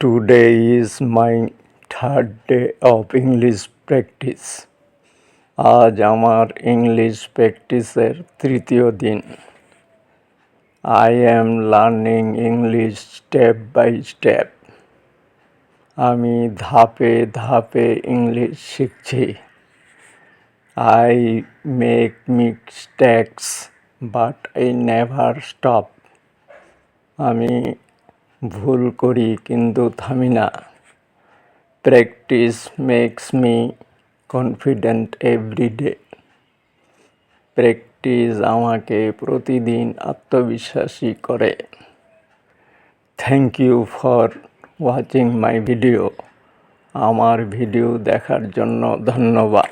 Today is my third day of English practice. আজ আমার English প্র্যাকটিসের তৃতীয় দিন। I am learning English step by step. আমি ধাপে ধাপে ইংলিশ শিখছি। I make mistakes but I never stop. আমি ভুল করি কিন্তু থামি না। Practice makes me confident everyday. Practice আমাকে প্রতিদিন আত্মবিশ্বাসী করে। Thank you for watching my video. আমার ভিডিও দেখার জন্য ধন্যবাদ।